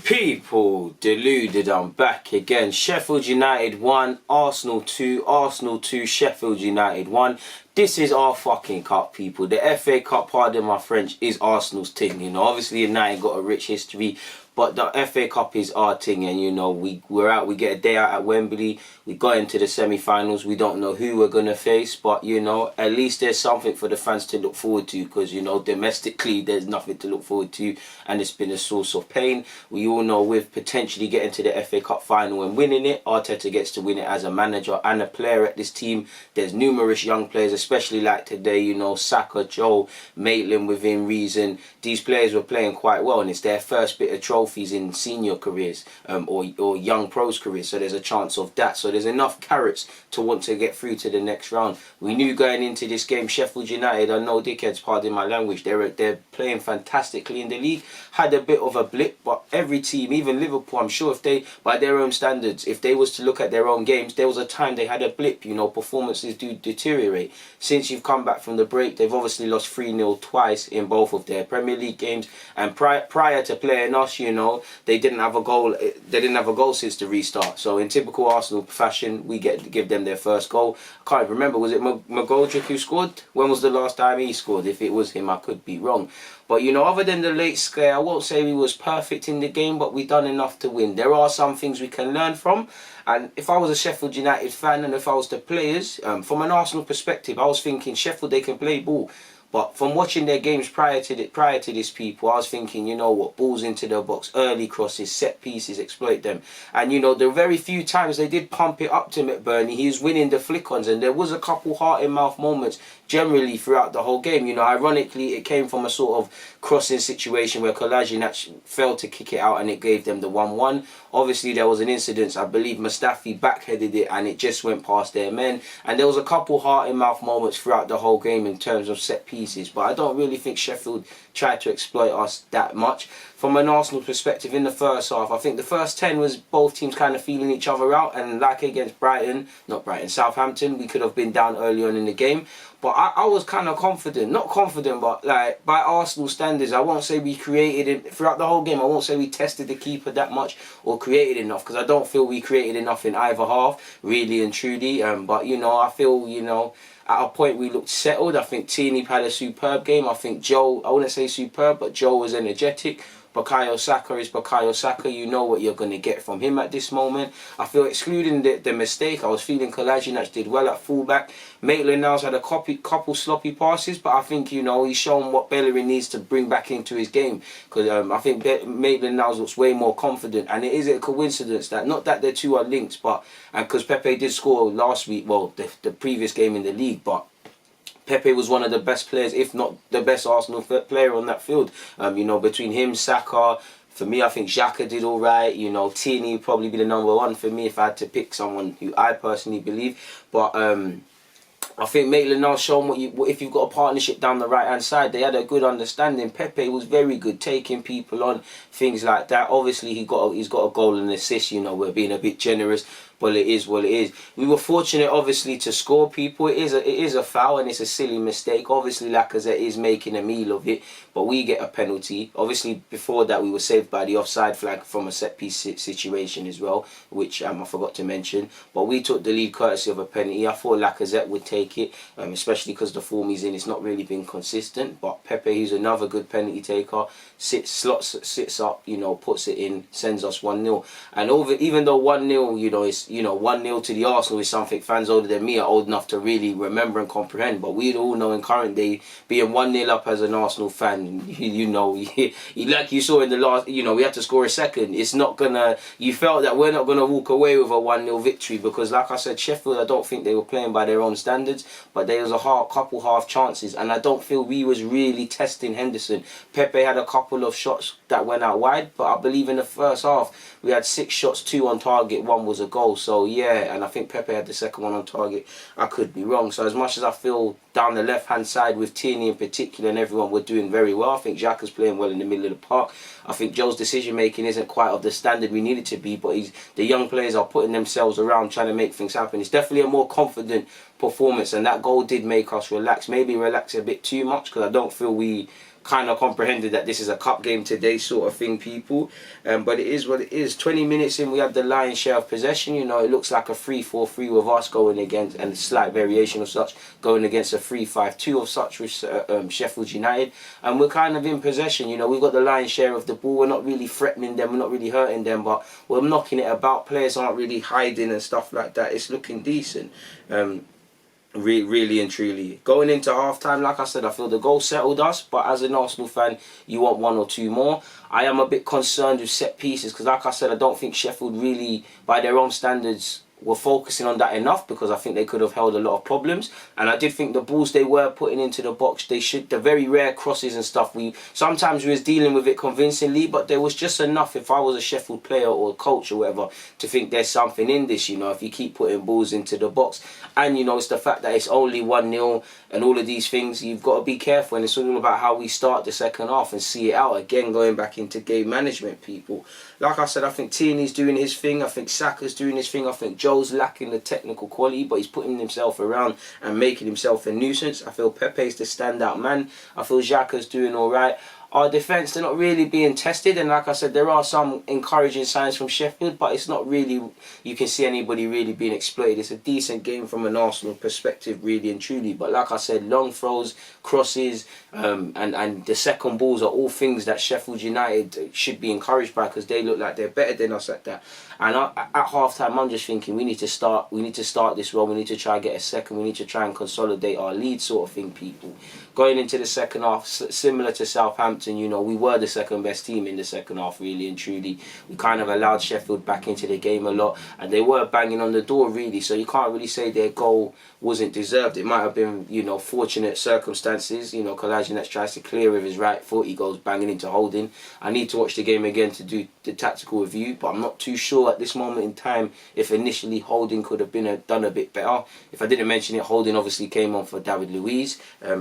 People, deluded, I'm back again. Sheffield United 1, Arsenal 2, Arsenal 2, Sheffield United 1. This is our fucking cup, people. The FA Cup, pardon my French, is Arsenal's thing, you know. Obviously, United got a rich history, but the FA Cup is our thing, and you know, we're out, we get a day out at Wembley. We got into the semi-finals. We don't know who we're going to face, but you know, at least there's something for the fans to look forward to, because you know, domestically there's nothing to look forward to, and it's been a source of pain. We all know with potentially getting to the FA Cup final and winning it, Arteta gets to win it as a manager and a player at this team. There's numerous young players, especially like today, you know, Saka, Joe, Maitland within reason. These players were playing quite well, and it's their first bit of trophies in senior careers or young pros careers, so there's a chance of that. So there's enough carrots to want to get through to the next round. We knew going into this game, Sheffield United are no dickheads, pardon my language. They're playing fantastically in the league. Had a bit of a blip, but every team, even Liverpool, I'm sure if they, by their own standards, if they was to look at their own games, there was a time they had a blip. You know, performances do deteriorate. Since you've come back from the break, they've obviously lost 3-0 twice in both of their Premier League games, and prior to playing us, you know, they didn't have a goal. They didn't have a goal since the restart. So in typical Arsenal fashion, we get to give them their first goal. I can't remember, was it McGoldrick who scored? When was the last time he scored? If it was him, I could be wrong. But you know, other than the late scare, I won't say we was perfect in the game, but we done enough to win. There are some things we can learn from. And if I was a Sheffield United fan, and if I was the players, from an Arsenal perspective, I was thinking Sheffield, they can play ball. But from watching their games prior to this, people, I was thinking, you know what, balls into the box, early crosses, set pieces, exploit them. And you know, the very few times they did pump it up to McBurney, he was winning the flick-ons, and there was a couple heart-in-mouth moments generally throughout the whole game. You know, ironically, it came from a sort of crossing situation where Kolasinac failed to kick it out, and it gave them the 1-1. Obviously, there was an incident, I believe Mustafi backheaded it, and it just went past their men. And there was a couple heart-in-mouth moments throughout the whole game in terms of set pieces, but I don't really think Sheffield tried to exploit us that much. From an Arsenal perspective, in the first half, I think the first 10 was both teams kind of feeling each other out, and like against Southampton, we could have been down early on in the game. But I was kind of confident, not confident, but like by Arsenal standards, I won't say we created it throughout the whole game. I won't say we tested the keeper that much or created enough, because I don't feel we created enough in either half, really and truly. But you know, I feel, you know, at a point we looked settled. I think TIERNEY had a superb game. I think Joe, I wouldn't say superb, but Joe was energetic. Bukayo Saka is Bukayo Saka. You know what you're going to get from him at this moment. I feel, excluding the mistake, I was feeling Kolasinac did well at fullback. Maitland now's had a couple sloppy passes, but I think, you know, he's shown what Bellerin needs to bring back into his game, because I think Maitland now looks way more confident. And it is a coincidence that, not that the two are linked, but because Pepe did score last week, well, the previous game in the league, but Pepe was one of the best players, if not the best Arsenal player on that field. You know, between him, Saka, for me, I think Xhaka did all right. You know, TIERNEY would probably be the #1 for me if I had to pick someone who I personally believe. But I think Maitland now shown if you've got a partnership down the right-hand side. They had a good understanding. Pepe was very good, taking people on, things like that. Obviously, he's got a goal and assist. You know, we're being a bit generous, but it is what it is. We were fortunate, obviously, to score, people. It is a foul, and it's a silly mistake. Obviously, Lacazette is making a meal of it, but we get a penalty. Obviously, before that, we were saved by the offside flag from a set-piece situation as well, which I forgot to mention. But we took the lead courtesy of a penalty. I thought Lacazette would take it, especially because the form he's in, it's not really been consistent. But Pepe, who's another good penalty taker, sits up, you know, puts it in, sends us 1-0. And even though 1-0, you know, it's, you know, 1-0 to the Arsenal is something fans older than me are old enough to really remember and comprehend. But we all know in current day, being 1-0 up as an Arsenal fan, you know, like you saw in the last, you know, we had to score a second. It's not gonna, you felt that we're not gonna walk away with a 1-0 victory, because like I said, Sheffield, I don't think they were playing by their own standards, but there was a couple half chances, and I don't feel we was really testing Henderson. Pepe had a couple of shots that went out wide, but I believe in the first half we had 6 shots, 2 on target, 1 was a goal. So yeah, and I think Pepe had the second one on target. I could be wrong. So as much as I feel down the left-hand side with TIERNEY in particular and everyone were doing very well, I think Xhaka's playing well in the middle of the park. I think Joe's decision-making isn't quite of the standard we need it to be, but the young players are putting themselves around trying to make things happen. It's definitely a more confident performance, and that goal did make us relax. Maybe relax a bit too much, because I don't feel we kind of comprehended that this is a cup game today sort of thing, people. But it is what it is. 20 minutes in, we have the lion's share of possession. You know, it looks like a 3-4-3 with us going against, and a slight variation of such, going against a 3-5-2 of such with Sheffield United. And we're kind of in possession. You know, we've got the lion's share of the ball. We're not really threatening them. We're not really hurting them. But we're knocking it about. Players aren't really hiding and stuff like that. It's looking decent. Really and truly. Going into half-time, like I said, I feel the goal settled us, but as an Arsenal fan, you want 1 or 2 more. I am a bit concerned with set pieces, because like I said, I don't think Sheffield really, by their own standards, were focusing on that enough, because I think they could have held a lot of problems. And I did think the balls they were putting into the box, the very rare crosses and stuff, sometimes we was dealing with it convincingly, but there was just enough, if I was a Sheffield player or coach or whatever, to think there's something in this, you know, if you keep putting balls into the box. And, you know, it's the fact that it's only 1-0 and all of these things, you've got to be careful. And it's all about how we start the second half and see it out. Again, going back into game management, people. Like I said, I think Tierney's doing his thing. I think Saka's doing his thing. I think Joe's lacking the technical quality, but he's putting himself around and making himself a nuisance. I feel Pepe's the standout man. I feel Xhaka's doing all right. Our defence, they're not really being tested, and like I said, there are some encouraging signs from Sheffield, but it's not really, you can see anybody really being exploited. It's a decent game from an Arsenal perspective, really and truly. But like I said, long throws, crosses, and the second balls are all things that Sheffield United should be encouraged by, because they look like they're better than us at that. And at half time, I'm just thinking we need to start this well. We need to try and get a second. We need to try and consolidate our lead, sort of thing, people. Going into the second half, similar to Southampton, you know, we were the second best team in the second half, really and truly. We kind of allowed Sheffield back into the game a lot, and they were banging on the door, really. So you can't really say their goal wasn't deserved. It might have been, you know, fortunate circumstances. You know, Kolasinac tries to clear with his right foot. He goes banging into Holding. I need to watch the game again to do the tactical review, but I'm not too sure at this moment in time if initially Holding could have been done a bit better. If I didn't mention it, Holding obviously came on for David Luiz.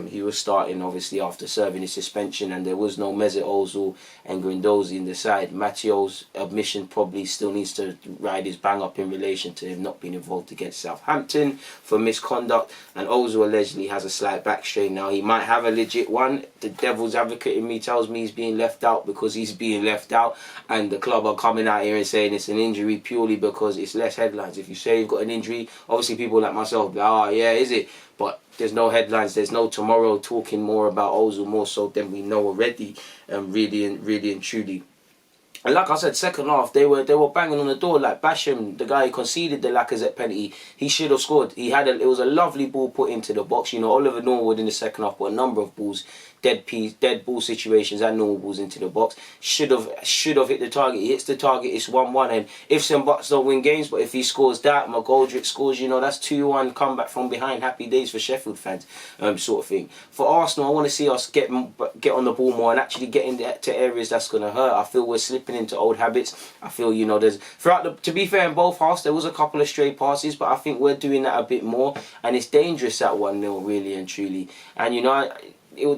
He was starting obviously after serving his suspension, and there was no Mesut Ozil and Guendouzi in the side. Mattio's admission probably still needs to ride his bang up in relation to him not being involved against Southampton for misconduct, and Ozil allegedly has a slight back strain now. He might have a legit one. The devil's advocate in me tells me he's being left out because he's being left out, and the club are coming out here and saying it's an injury purely because it's less headlines. If you say you've got an injury, obviously people like myself be like, oh yeah, is it? But there's no headlines, there's no tomorrow talking more about Ozil more so than we know already, really and truly. And like I said, second half, they were banging on the door. Like Basham, the guy who conceded the Lacazette penalty, he should have scored. It was a lovely ball put into the box. You know, Oliver Norwood in the second half put a number of balls, dead ball situations and normal balls into the box. Should have hit the target. He hits the target, it's 1-1. And ifs and buts don't win games, but if he scores that, McGoldrick scores, you know, that's 2-1 comeback from behind. Happy days for Sheffield fans, sort of thing. For Arsenal, I want to see us get on the ball more and actually get into areas that's going to hurt. I feel we're slipping into old habits. I feel, you know, to be fair, in both halves there was a couple of stray passes, but I think we're doing that a bit more, and it's dangerous at 1-0, really and truly. And you know,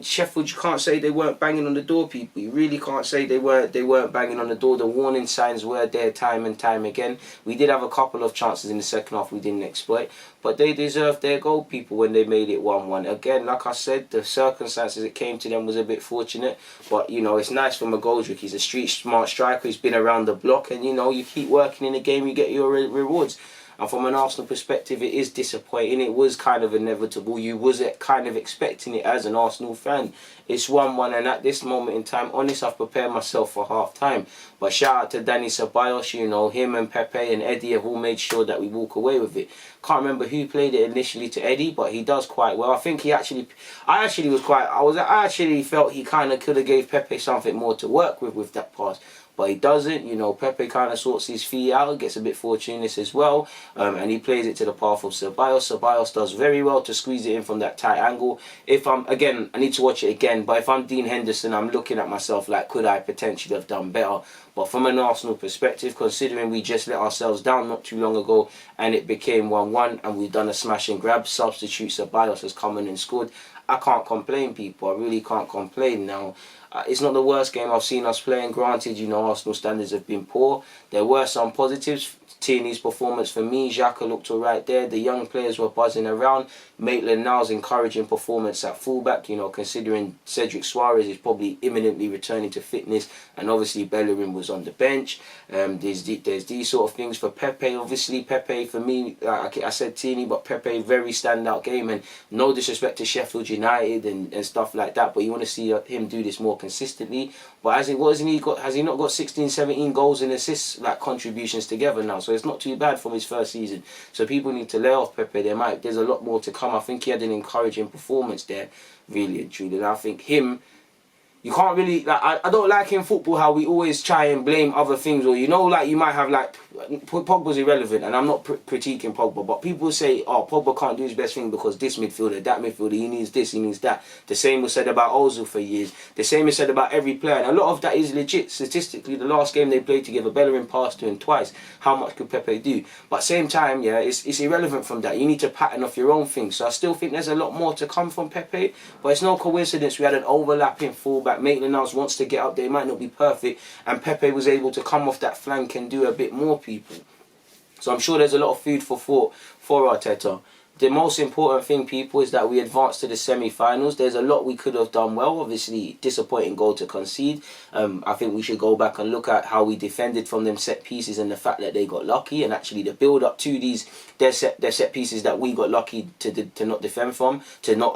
Sheffield, you can't say they weren't banging on the door, people. You really can't say they weren't banging on the door. The warning signs were there time and time again. We did have a couple of chances in the second half we didn't exploit, but they deserved their goal, people, when they made it 1-1. Again, like I said, the circumstances it came to them was a bit fortunate, but you know, it's nice for McGoldrick. He's a street smart striker. He's been around the block, and you know, you keep working in the game, you get your rewards. And from an Arsenal perspective, it is disappointing. It was kind of inevitable. You was kind of expecting it as an Arsenal fan. It's 1-1, and at this moment in time, honest, I've prepared myself for half-time. But shout out to Danny Ceballos, you know, him and Pepe and Eddie have all made sure that we walk away with it. Can't remember who played it initially to Eddie, but he does quite well. I think I actually felt he kind of could have gave Pepe something more to work with that pass. But he doesn't, you know. Pepe kind of sorts his feet out, gets a bit fortuitous as well, and he plays it to the path of Ceballos. Ceballos does very well to squeeze it in from that tight angle. Again, I need to watch it again, but if I'm Dean Henderson, I'm looking at myself like, could I potentially have done better? But from an Arsenal perspective, considering we just let ourselves down not too long ago and it became 1-1 and we've done a smash and grab, substitute Ceballos has come in and scored, I can't complain, people. I really can't complain now. It's not the worst game I've seen us playing. Granted, you know, Arsenal standards have been poor. There were some positives. Tierney's performance for me, Xhaka looked alright there. The young players were buzzing around. Maitland-Niles encouraging performance at fullback, you know, considering Cedric Suarez is probably imminently returning to fitness, and obviously Bellerin was on the bench. There's these sort of things for Pepe. Obviously, Pepe for me, like I said Tierney, but Pepe very standout game, and no disrespect to Sheffield United and stuff like that, but you want to see him do this more consistently. But has he not got 16, 17 goals and assists, like contributions together now? So it's not too bad from his first season. So people need to lay off Pepe. There's a lot more to come. I think he had an encouraging performance there, really and truly. And I think him, you can't really, like, I don't like in football how we always try and blame other things, or, you know, like you might have, like, Pogba's irrelevant, and I'm not critiquing Pogba, but people say, oh, Pogba can't do his best thing because this midfielder, that midfielder, he needs this, he needs that. The same was said about Ozil for years. The same is said about every player, and a lot of that is legit. Statistically, the last game they played together, Bellerin passed to him twice. How much could Pepe do? But same time, yeah, it's irrelevant from that. You need to pattern off your own thing. So I still think there's a lot more to come from Pepe, but it's no coincidence we had an overlapping fullback. Maitland-Niles wants to get up there, it might not be perfect, and Pepe was able to come off that flank and do a bit more, people. So I'm sure there's a lot of food for thought for Arteta. The most important thing, people, is that we advanced to the semi-finals. There's a lot we could have done well. Obviously, disappointing goal to concede. I think we should go back and look at how we defended from them set pieces and the fact that they got lucky, and actually the build-up to their set pieces that we got lucky to not defend from, to not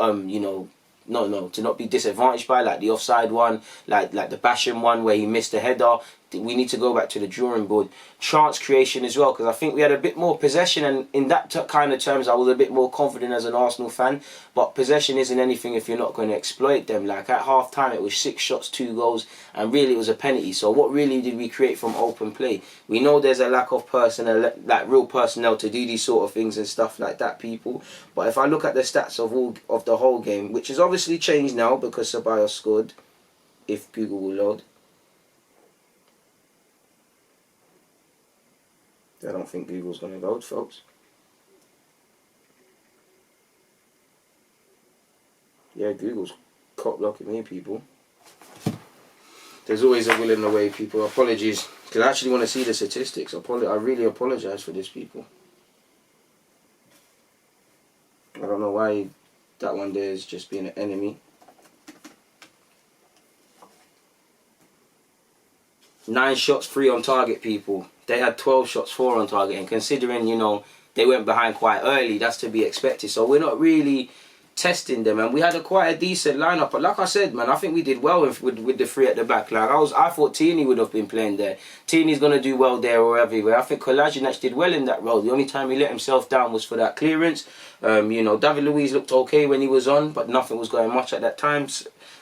to not be disadvantaged by, like the offside one, like the Basham one where he missed a header. We need to go back to the drawing board. Chance creation as well, because I think we had a bit more possession, and in that kind of terms I was a bit more confident as an Arsenal fan. But possession isn't anything if you're not going to exploit them. Like at half time it was 6 shots, 2 goals, and really it was a penalty. So what really did we create from open play? We know there's a lack of personnel, like real personnel, to do these sort of things and stuff like that, people. But if I look at the stats of the whole game, which has obviously changed now because Ceballos scored, if Google will load. I don't think Google's going to load, folks. Yeah, Google's cock blocking me, people. There's always a will in the way, people. Apologies, because I actually want to see the statistics. I really apologise for this, people. I don't know why that one there is just being an enemy. 9 shots, 3 on target, people. They had 12 shots, 4 on target, and considering, you know, they went behind quite early, that's to be expected. So we're not really testing them, and we had quite a decent lineup. But like I said, man, I think we did well with the 3 at the back. Like I thought Tierney would have been playing there. Tierney's gonna do well there or everywhere. I think Kolasinac did well in that role. The only time he let himself down was for that clearance. You know, David Luiz looked okay when he was on, but nothing was going much at that time.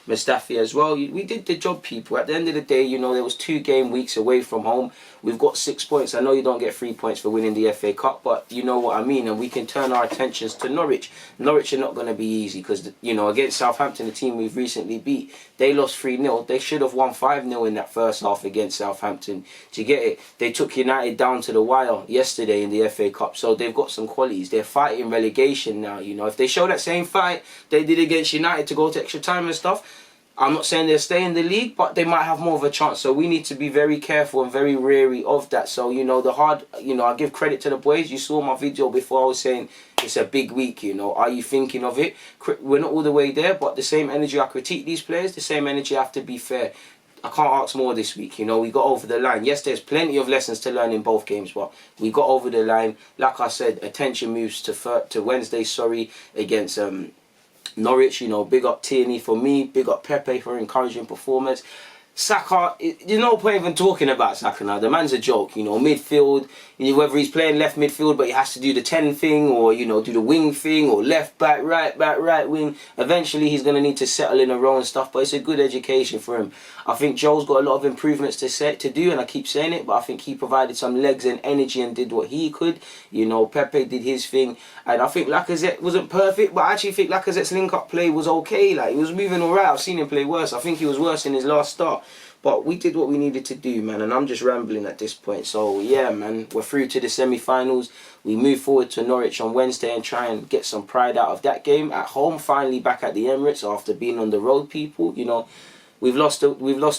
Mustafi as well. We did the job, people. At the end of the day, you know, there was 2 game weeks away from home. We've got 6 points. I know you don't get 3 points for winning the FA Cup, but you know what I mean. And we can turn our attentions to Norwich. Norwich are not going to be easy because, you know, against Southampton, the team we've recently beat, they lost 3-0. They should have won 5-0 in that first half against Southampton. To get it, they took United down to the wire yesterday in the FA Cup. So they've got some qualities. They're fighting relegation now. You know, if they show that same fight they did against United to go to extra time and stuff, I'm not saying they'll stay in the league, but they might have more of a chance. So we need to be very careful and very wary of that. So, you know, I give credit to the boys. You saw my video before, I was saying it's a big week, you know. Are you thinking of it? We're not all the way there, but the same energy I critique these players, the same energy I have to be fair. I can't ask more this week, you know. We got over the line. Yes, there's plenty of lessons to learn in both games, but we got over the line. Like I said, attention moves to Wednesday, against Norwich. You know, big up Tierney for me, big up Pepe for encouraging performance. Saka, there's no point even talking about Saka now. The man's a joke, you know. Midfield, you know, whether he's playing left midfield but he has to do the 10 thing, or, you know, do the wing thing, or left back, right wing. Eventually he's going to need to settle in a row and stuff, but it's a good education for him. I think Joe's got a lot of improvements to do, and I keep saying it, but I think he provided some legs and energy and did what he could. You know, Pepe did his thing, and I think Lacazette wasn't perfect, but I actually think Lacazette's link-up play was okay. Like, he was moving alright. I've seen him play worse. I think he was worse in his last start. But we did what we needed to do, man, and I'm just rambling at this point. So, yeah, man, we're through to the semi-finals. We move forward to Norwich on Wednesday and try and get some pride out of that game. At home, finally back at the Emirates after being on the road, people. You know, we've lost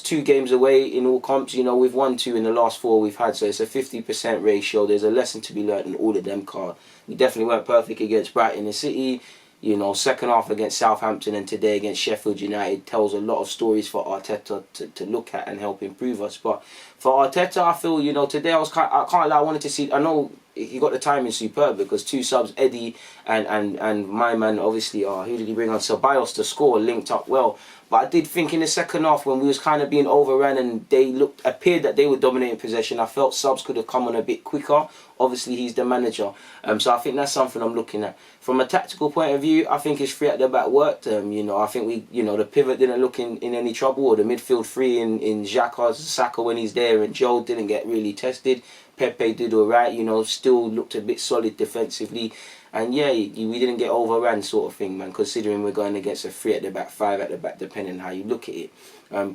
2 games away in all comps. You know, we've won 2 in the last 4 we've had. So it's a 50% ratio. There's a lesson to be learned in all of them, Carl. We definitely weren't perfect against Brighton and City. You know, second half against Southampton and today against Sheffield United tells a lot of stories for Arteta to look at and help improve us. But for Arteta, I feel, you know, today I can't lie, I wanted to see, I know he got the timing superb because 2 subs, Eddie and my man, obviously, who did he bring on? Ceballos to score, linked up well. But I did think in the second half when we was kind of being overrun and they appeared that they were dominating possession, I felt subs could have come on a bit quicker. Obviously, he's the manager. So I think that's something I'm looking at. From a tactical point of view, I think his 3 at the back worked. You know, I think the pivot didn't look in any trouble, or the midfield 3 in Xhaka, Saka when he's there, and Joe didn't get really tested. Pepe did alright, you know, still looked a bit solid defensively. And yeah, we didn't get overrun sort of thing, man, considering we're going against a 3 at the back, 5 at the back, depending on how you look at it.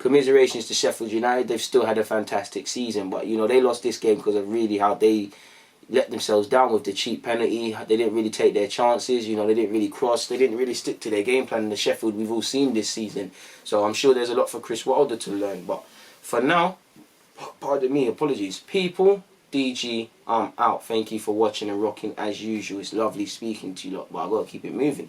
Commiserations to Sheffield United. They've still had a fantastic season, but, you know, they lost this game because of really how they let themselves down with the cheap penalty. They didn't really take their chances, you know, they didn't really cross, they didn't really stick to their game plan in the Sheffield we've all seen this season. So I'm sure there's a lot for Chris Wilder to learn. But for now, pardon me, apologies. People, DG, I'm out. Thank you for watching and rocking as usual. It's lovely speaking to you lot, but I've got to keep it moving.